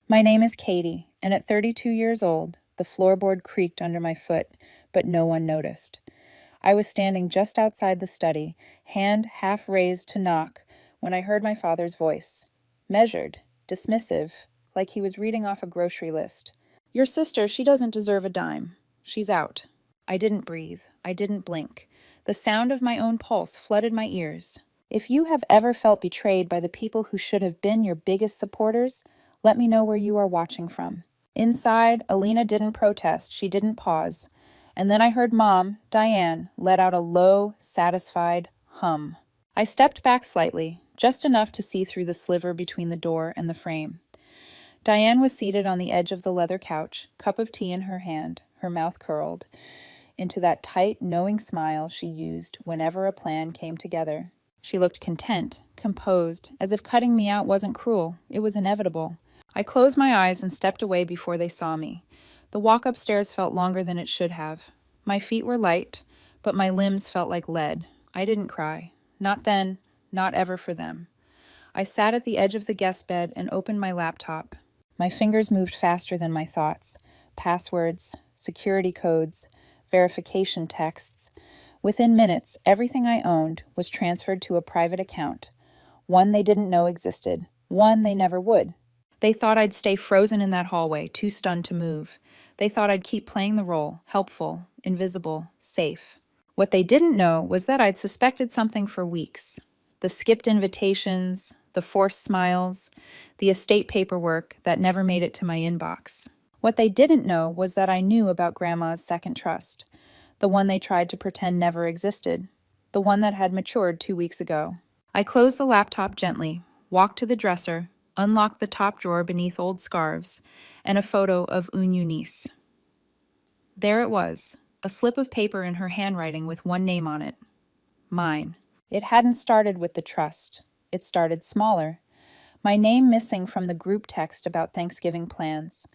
My name is Katie, and at 32 years old, the floorboard creaked under my foot, but no one noticed. I was standing just outside the study, hand half raised to knock, when I heard my father's voice. Measured, dismissive, like he was reading off a grocery list. Your sister, she doesn't deserve a dime. She's out. I didn't breathe. I didn't blink. The sound of my own pulse flooded my ears. If you have ever felt betrayed by the people who should have been your biggest supporters, let me know where you are watching from. Inside, Alina didn't protest. She didn't pause. And then I heard Mom, Diane, let out a low, satisfied hum. I stepped back slightly, just enough to see through the sliver between the door and the frame. Diane was seated on the edge of the leather couch, cup of tea in her hand, her mouth curled into that tight, knowing smile she used whenever a plan came together. She looked content, composed, as if cutting me out wasn't cruel. It was inevitable. I closed my eyes and stepped away before they saw me. The walk upstairs felt longer than it should have. My feet were light, but my limbs felt like lead. I didn't cry. Not then, not ever for them. I sat at the edge of the guest bed and opened my laptop. My fingers moved faster than my thoughts. Passwords, security codes, verification texts. Within minutes, everything I owned was transferred to a private account, one they didn't know existed, one they never would. They thought I'd stay frozen in that hallway, too stunned to move. They thought I'd keep playing the role, helpful, invisible, safe. What they didn't know was that I'd suspected something for weeks. The skipped invitations, the forced smiles, the estate paperwork that never made it to my inbox. What they didn't know was that I knew about Grandma's second trust, the one they tried to pretend never existed, the one that had matured 2 weeks ago. I closed the laptop gently, walked to the dresser, unlocked the top drawer beneath old scarves, and a photo of Eunice. There it was, a slip of paper in her handwriting with one name on it. Mine. It hadn't started with the trust. It started smaller. My name missing from the group text about Thanksgiving plans.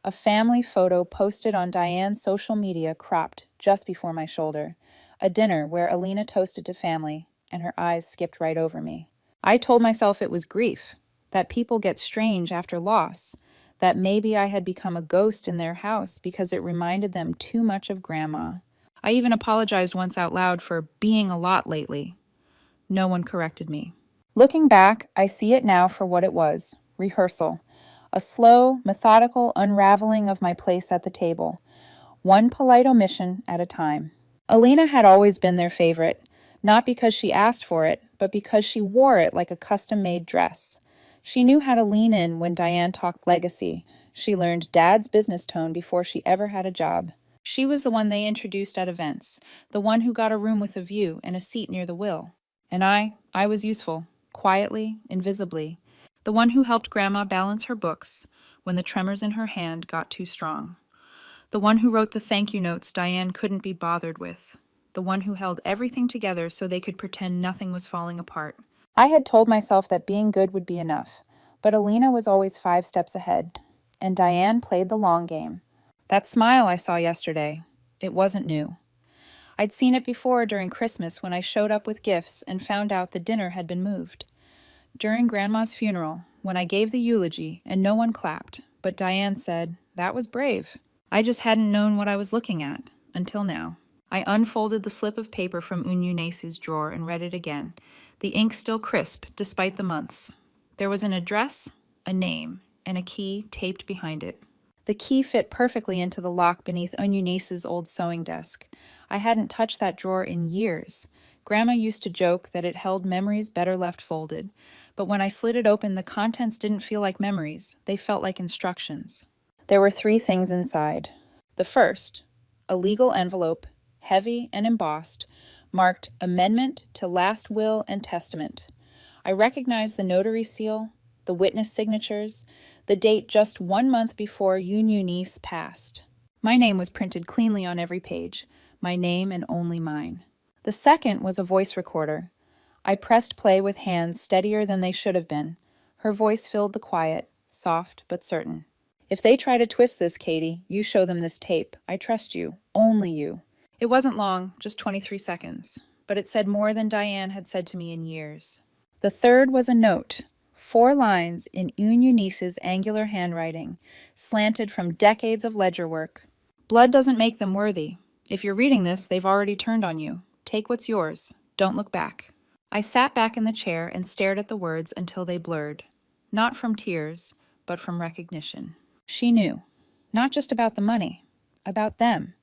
A family photo posted on Diane's social media cropped just before my shoulder. A dinner where Alina toasted to family, and her eyes skipped right over me. I told myself it was grief, that people get strange after loss, that maybe I had become a ghost in their house because it reminded them too much of Grandma. I even apologized once out loud for being a lot lately. No one corrected me. Looking back, I see it now for what it was, rehearsal. A slow, methodical unraveling of my place at the table, one polite omission at a time. Alina had always been their favorite, not because she asked for it, but because she wore it like a custom-made dress. She knew how to lean in when Diane talked legacy. She learned Dad's business tone before she ever had a job. She was the one they introduced at events, the one who got a room with a view and a seat near the will. And I was useful, quietly, invisibly. The one who helped Grandma balance her books when the tremors in her hand got too strong. The one who wrote the thank you notes Diane couldn't be bothered with. The one who held everything together so they could pretend nothing was falling apart. I had told myself that being good would be enough, but Alina was always 5 steps ahead, and Diane played the long game. That smile I saw yesterday, it wasn't new. I'd seen it before during Christmas when I showed up with gifts and found out the dinner had been moved. During Grandma's funeral, when I gave the eulogy and no one clapped, but Diane said, "That was brave." I just hadn't known what I was looking at, until now. I unfolded the slip of paper from Eunice's drawer and read it again, the ink still crisp despite the months. There was an address, a name, and a key taped behind it. The key fit perfectly into the lock beneath Eunice's old sewing desk. I hadn't touched that drawer in years. Grandma used to joke that it held memories better left folded, but when I slid it open, the contents didn't feel like memories. They felt like instructions. There were 3 things inside. The first, a legal envelope, heavy and embossed, marked Amendment to Last Will and Testament. I recognized the notary seal, the witness signatures, the date just 1 month before Eunice passed. My name was printed cleanly on every page, my name and only mine. The second was a voice recorder. I pressed play with hands steadier than they should have been. Her voice filled the quiet, soft but certain. "If they try to twist this, Katie, you show them this tape. I trust you. Only you." It wasn't long, just 23 seconds, but it said more than Diane had said to me in years. The third was a note, 4 lines in Une Eunice's angular handwriting, slanted from decades of ledger work. Blood doesn't make them worthy. If you're reading this, they've already turned on you. Take what's yours. Don't look back. I sat back in the chair and stared at the words until they blurred. Not from tears, but from recognition. She knew. Not just about the money. About them.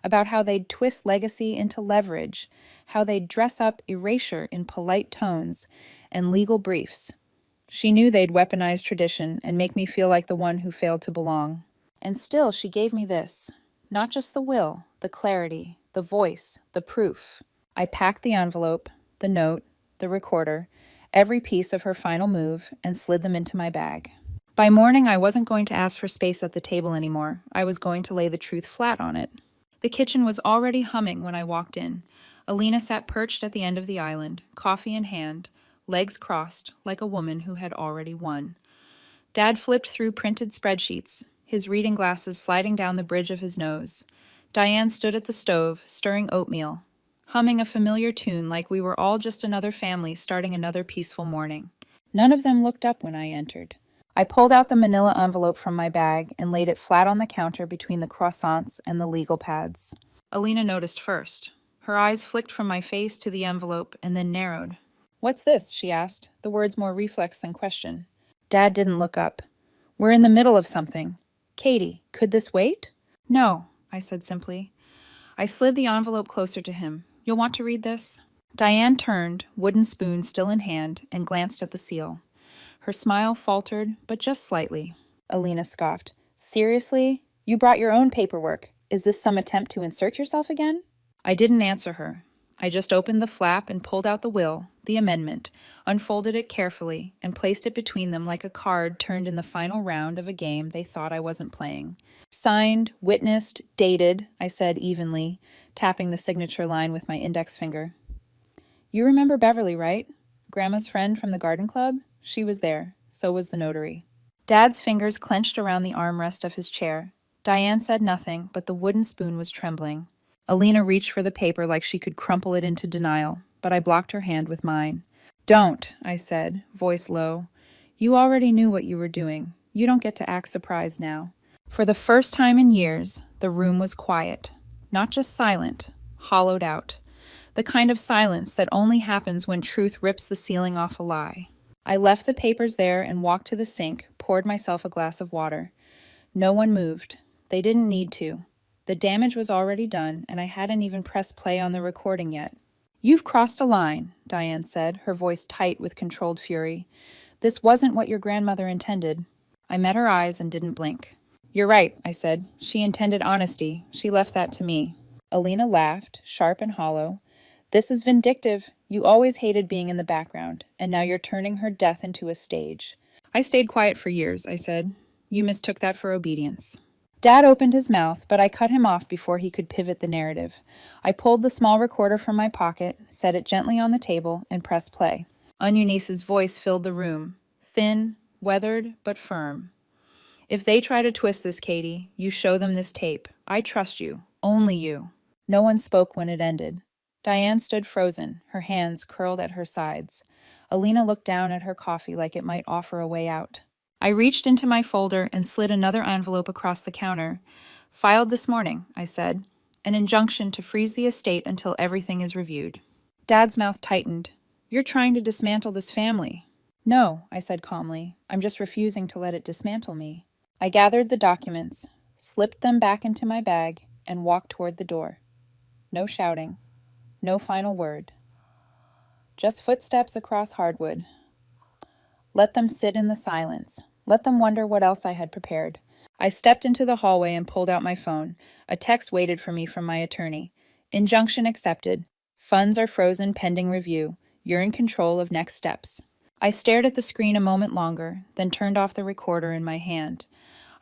About how they'd twist legacy into leverage. How they'd dress up erasure in polite tones and legal briefs. She knew they'd weaponize tradition and make me feel like the one who failed to belong. And still she gave me this. Not just the will, the clarity, the voice, the proof. I packed the envelope, the note, the recorder, every piece of her final move, and slid them into my bag. By morning, I wasn't going to ask for space at the table anymore. I was going to lay the truth flat on it. The kitchen was already humming when I walked in. Alina sat perched at the end of the island, coffee in hand, legs crossed, like a woman who had already won. Dad flipped through printed spreadsheets, his reading glasses sliding down the bridge of his nose. Diane stood at the stove, stirring oatmeal, humming a familiar tune like we were all just another family starting another peaceful morning. None of them looked up when I entered. I pulled out the manila envelope from my bag and laid it flat on the counter between the croissants and the legal pads. Alina noticed first. Her eyes flicked from my face to the envelope and then narrowed. "What's this?" she asked, the words more reflex than question. Dad didn't look up. "We're in the middle of something. Katie, could this wait?" "No," I said simply. I slid the envelope closer to him. "You'll want to read this?" Diane turned, wooden spoon still in hand, and glanced at the seal. Her smile faltered, but just slightly. Alina scoffed. "Seriously? You brought your own paperwork. Is this some attempt to insert yourself again?" I didn't answer her. I just opened the flap and pulled out the will, the amendment, unfolded it carefully, and placed it between them like a card turned in the final round of a game they thought I wasn't playing. "Signed, witnessed, dated," I said evenly, tapping the signature line with my index finger. "You remember Beverly, right? Grandma's friend from the garden club? She was there. So was the notary." Dad's fingers clenched around the armrest of his chair. Diane said nothing, but the wooden spoon was trembling. Alina reached for the paper like she could crumple it into denial, but I blocked her hand with mine. "Don't," I said, voice low. "You already knew what you were doing. You don't get to act surprised now." For the first time in years, the room was quiet. Not just silent, hollowed out. The kind of silence that only happens when truth rips the ceiling off a lie. I left the papers there and walked to the sink, poured myself a glass of water. No one moved. They didn't need to. The damage was already done, and I hadn't even pressed play on the recording yet. "You've crossed a line," Diane said, her voice tight with controlled fury. "This wasn't what your grandmother intended." I met her eyes and didn't blink. "You're right," I said. "She intended honesty. She left that to me." Alina laughed, sharp and hollow. "This is vindictive. You always hated being in the background, and now you're turning her death into a stage." "I stayed quiet for years," I said. "You mistook that for obedience." Dad opened his mouth, but I cut him off before he could pivot the narrative. I pulled the small recorder from my pocket, set it gently on the table, and pressed play. Eunice's voice filled the room, thin, weathered, but firm. "If they try to twist this, Katie, you show them this tape. I trust you. Only you." No one spoke when it ended. Diane stood frozen, her hands curled at her sides. Alina looked down at her coffee like it might offer a way out. I reached into my folder and slid another envelope across the counter. "Filed this morning," I said. "An injunction to freeze the estate until everything is reviewed." Dad's mouth tightened. "You're trying to dismantle this family." "No," I said calmly. "I'm just refusing to let it dismantle me." I gathered the documents, slipped them back into my bag, and walked toward the door. No shouting. No final word. Just footsteps across hardwood. Let them sit in the silence. Let them wonder what else I had prepared. I stepped into the hallway and pulled out my phone. A text waited for me from my attorney. "Injunction accepted. Funds are frozen pending review. You're in control of next steps." I stared at the screen a moment longer, then turned off the recorder in my hand.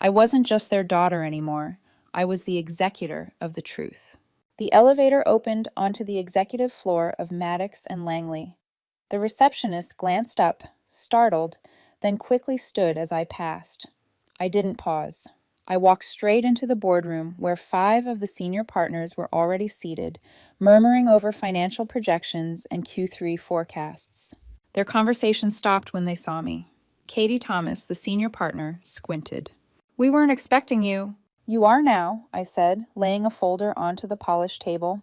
I wasn't just their daughter anymore. I was the executor of the truth. The elevator opened onto the executive floor of Maddox and Langley. The receptionist glanced up, startled, then quickly stood as I passed. I didn't pause. I walked straight into the boardroom where 5 of the senior partners were already seated, murmuring over financial projections and Q3 forecasts. Their conversation stopped when they saw me. Katie Thomas, the senior partner, squinted. "We weren't expecting you." "You are now," I said, laying a folder onto the polished table.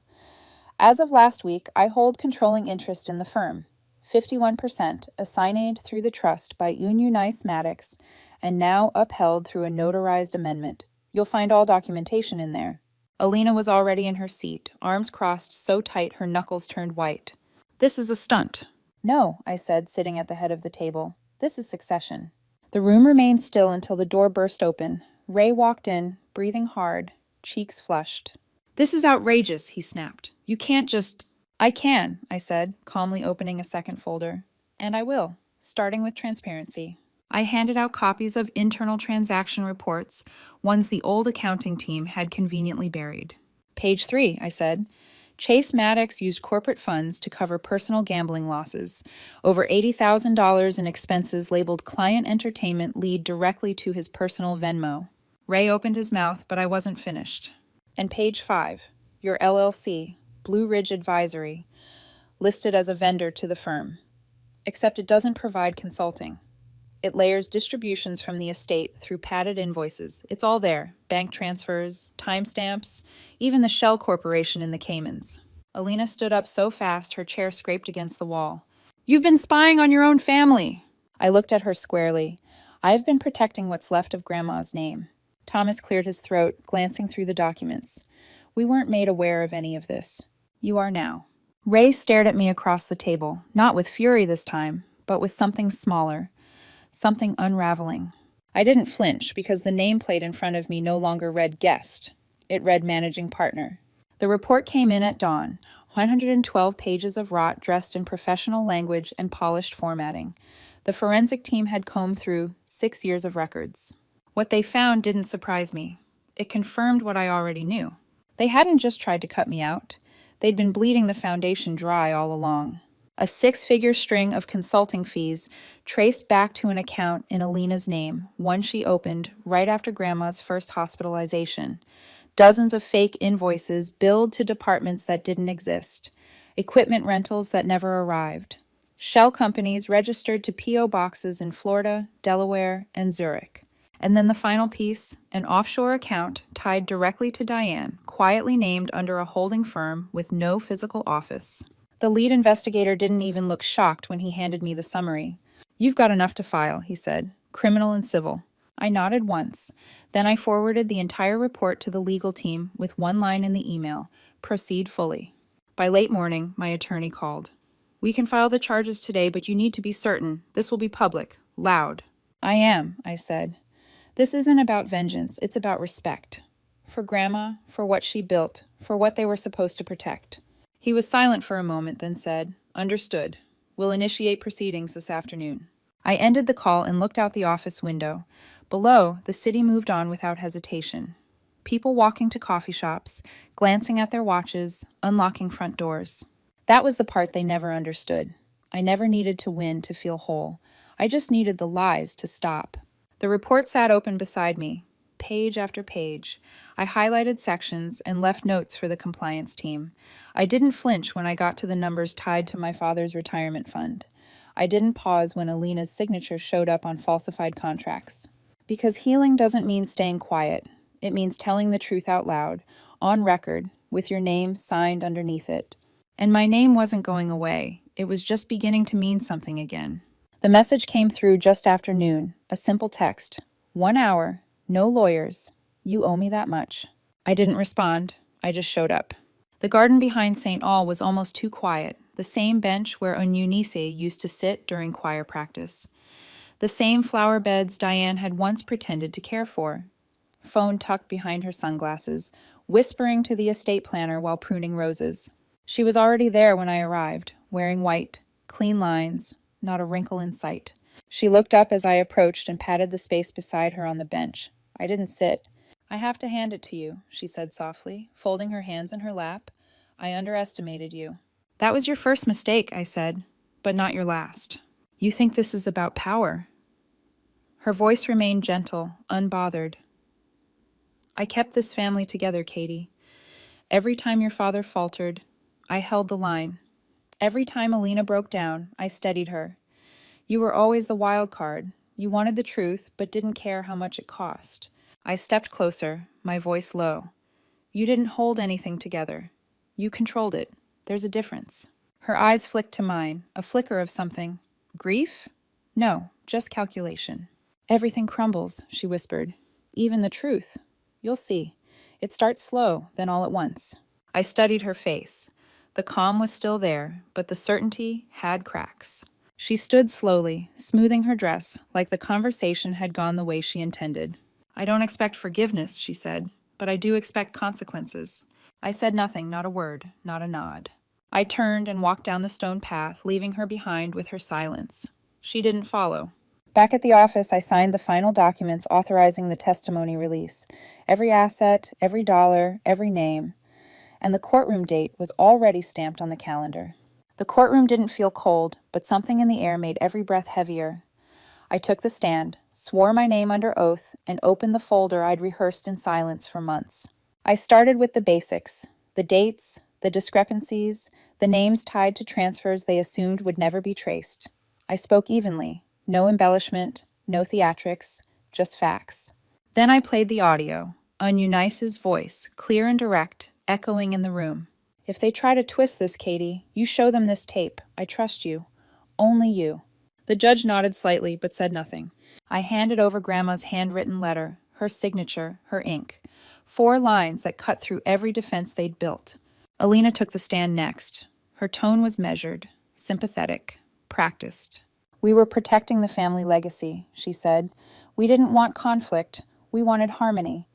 "As of last week, I hold controlling interest in the firm. 51%, assigned through the trust by Unice Maddox, and now upheld through a notarized amendment. You'll find all documentation in there." Alina was already in her seat, arms crossed so tight her knuckles turned white. "This is a stunt." "No," I said, sitting at the head of the table. "This is succession." The room remained still until the door burst open. Ray walked in, breathing hard, cheeks flushed. "This is outrageous," he snapped. "You can't just—" "I can," I said, calmly opening a second folder. "And I will, starting with transparency." I handed out copies of internal transaction reports, ones the old accounting team had conveniently buried. "Page 3, I said. "Chase Maddox used corporate funds to cover personal gambling losses. Over $80,000 in expenses labeled client entertainment lead directly to his personal Venmo." Ray opened his mouth, but I wasn't finished. "And page 5, your LLC, Blue Ridge Advisory, listed as a vendor to the firm. Except it doesn't provide consulting. It layers distributions from the estate through padded invoices. It's all there. Bank transfers, timestamps, even the shell corporation in the Caymans." Alina stood up so fast her chair scraped against the wall. "You've been spying on your own family." I looked at her squarely. "I've been protecting what's left of Grandma's name." Thomas cleared his throat, glancing through the documents. "We weren't made aware of any of this. You are now." Ray stared at me across the table, not with fury this time, but with something smaller. Something unraveling. I didn't flinch because the nameplate in front of me no longer read guest. It read managing partner. The report came in at dawn, 112 pages of rot dressed in professional language and polished formatting. The forensic team had combed through 6 years of records. What they found didn't surprise me. It confirmed what I already knew. They hadn't just tried to cut me out. They'd been bleeding the foundation dry all along. A 6-figure string of consulting fees traced back to an account in Alina's name, one she opened right after Grandma's first hospitalization. Dozens of fake invoices billed to departments that didn't exist. Equipment rentals that never arrived. Shell companies registered to P.O. boxes in Florida, Delaware, and Zurich. And then the final piece, an offshore account tied directly to Diane, quietly named under a holding firm with no physical office. The lead investigator didn't even look shocked when he handed me the summary. "You've got enough to file," he said, "criminal and civil." I nodded once. Then I forwarded the entire report to the legal team with one line in the email: "Proceed fully." By late morning, my attorney called. "We can file the charges today, but you need to be certain. This will be public, loud." "I am," I said. "This isn't about vengeance, it's about respect. For Grandma, for what she built, for what they were supposed to protect." He was silent for a moment, then said, "Understood. We'll initiate proceedings this afternoon." I ended the call and looked out the office window. Below, the city moved on without hesitation. People walking to coffee shops, glancing at their watches, unlocking front doors. That was the part they never understood. I never needed to win to feel whole. I just needed the lies to stop. The report sat open beside me, page after page. I highlighted sections and left notes for the compliance team. I didn't flinch when I got to the numbers tied to my father's retirement fund. I didn't pause when Alina's signature showed up on falsified contracts. Because healing doesn't mean staying quiet. It means telling the truth out loud, on record, with your name signed underneath it. And my name wasn't going away. It was just beginning to mean something again. The message came through just after noon, a simple text. 1 hour, no lawyers. You owe me that much. I didn't respond. I just showed up. The garden behind St. All was almost too quiet, the same bench where Eunice used to sit during choir practice. The same flower beds Diane had once pretended to care for. Phone tucked behind her sunglasses, whispering to the estate planner while pruning roses. She was already there when I arrived, wearing white, clean lines, not a wrinkle in sight. She looked up as I approached and patted the space beside her on the bench. I didn't sit. "I have to hand it to you," she said softly, folding her hands in her lap. "I underestimated you." "That was your first mistake," I said, "but not your last. You think this is about power." Her voice remained gentle, unbothered. "I kept this family together, Katie. Every time your father faltered, I held the line. Every time Alina broke down, I steadied her. You were always the wild card, You wanted the truth, but didn't care how much it cost. I stepped closer, my voice low. You didn't hold anything together. You controlled it. There's a difference. Her eyes flicked to mine, a flicker of something. Grief? No, just calculation. Everything crumbles, she whispered. Even the truth. You'll see. It starts slow, then all at once. I studied her face. The calm was still there, but the certainty had cracks. She stood slowly, smoothing her dress, like the conversation had gone the way she intended. I don't expect forgiveness, she said, but I do expect consequences. I said nothing, not a word, not a nod. I turned and walked down the stone path, leaving her behind with her silence. She didn't follow. Back at the office, I signed the final documents authorizing the testimony release. Every asset, every dollar, every name. And the courtroom date was already stamped on the calendar. The courtroom didn't feel cold, but something in the air made every breath heavier. I took the stand, swore my name under oath, and opened the folder I'd rehearsed in silence for months. I started with the basics, the dates, the discrepancies, the names tied to transfers they assumed would never be traced. I spoke evenly, no embellishment, no theatrics, just facts. Then I played the audio, Eunice's voice, clear and direct, echoing in the room. If they try to twist this, Katie, you show them this tape. I trust you. Only you. The judge nodded slightly, but said nothing. I handed over Grandma's handwritten letter, her signature, her ink. 4 lines that cut through every defense they'd built. Alina took the stand next. Her tone was measured, sympathetic, practiced. We were protecting the family legacy, she said. We didn't want conflict. We wanted harmony.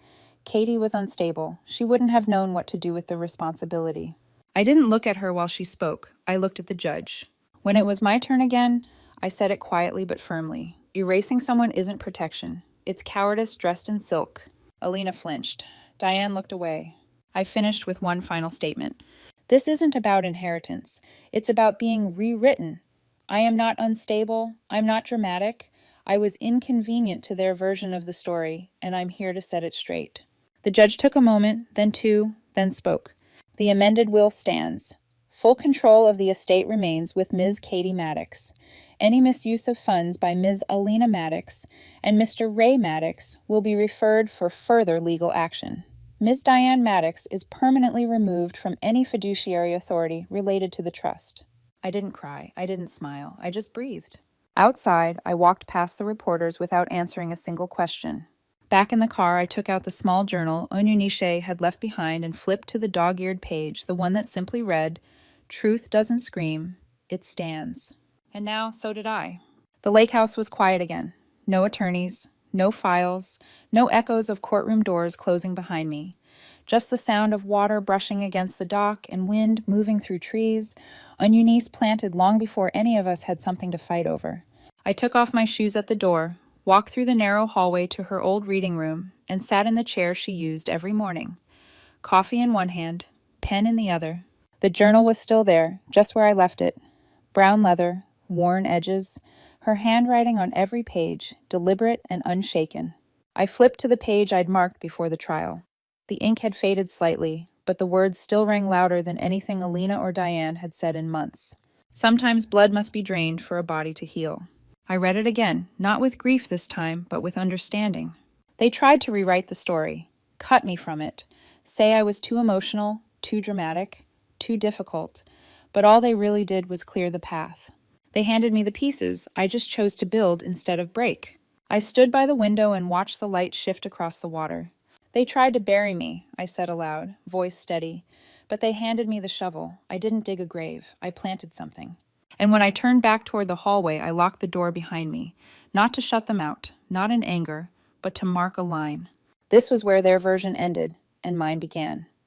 Katie was unstable. She wouldn't have known what to do with the responsibility. I didn't look at her while she spoke. I looked at the judge. When it was my turn again, I said it quietly but firmly. Erasing someone isn't protection. It's cowardice dressed in silk. Alina flinched. Diane looked away. I finished with one final statement. This isn't about inheritance. It's about being rewritten. I am not unstable. I'm not dramatic. I was inconvenient to their version of the story, and I'm here to set it straight. The judge took a moment, then 2, then spoke. The amended will stands. Full control of the estate remains with Ms. Katie Maddox. Any misuse of funds by Ms. Alina Maddox and Mr. Ray Maddox will be referred for further legal action. Ms. Diane Maddox is permanently removed from any fiduciary authority related to the trust. I didn't cry. I didn't smile. I just breathed. Outside, I walked past the reporters without answering a single question. Back in the car, I took out the small journal Eunice had left behind and flipped to the dog-eared page, the one that simply read, "Truth doesn't scream, it stands." And now, so did I. The lake house was quiet again. No attorneys, no files, no echoes of courtroom doors closing behind me. Just the sound of water brushing against the dock and wind moving through trees, a Eunice planted long before any of us had something to fight over. I took off my shoes at the door, walked through the narrow hallway to her old reading room, and sat in the chair she used every morning. Coffee in one hand, pen in the other. The journal was still there, just where I left it. Brown leather, worn edges, her handwriting on every page, deliberate and unshaken. I flipped to the page I'd marked before the trial. The ink had faded slightly, but the words still rang louder than anything Alina or Diane had said in months. Sometimes blood must be drained for a body to heal. I read it again, not with grief this time, but with understanding. They tried to rewrite the story, cut me from it, say I was too emotional, too dramatic, too difficult, but all they really did was clear the path. They handed me the pieces, I just chose to build instead of break. I stood by the window and watched the light shift across the water. They tried to bury me, I said aloud, voice steady, but they handed me the shovel. I didn't dig a grave, I planted something. And when I turned back toward the hallway, I locked the door behind me, not to shut them out, not in anger, but to mark a line. This was where their version ended, and mine began.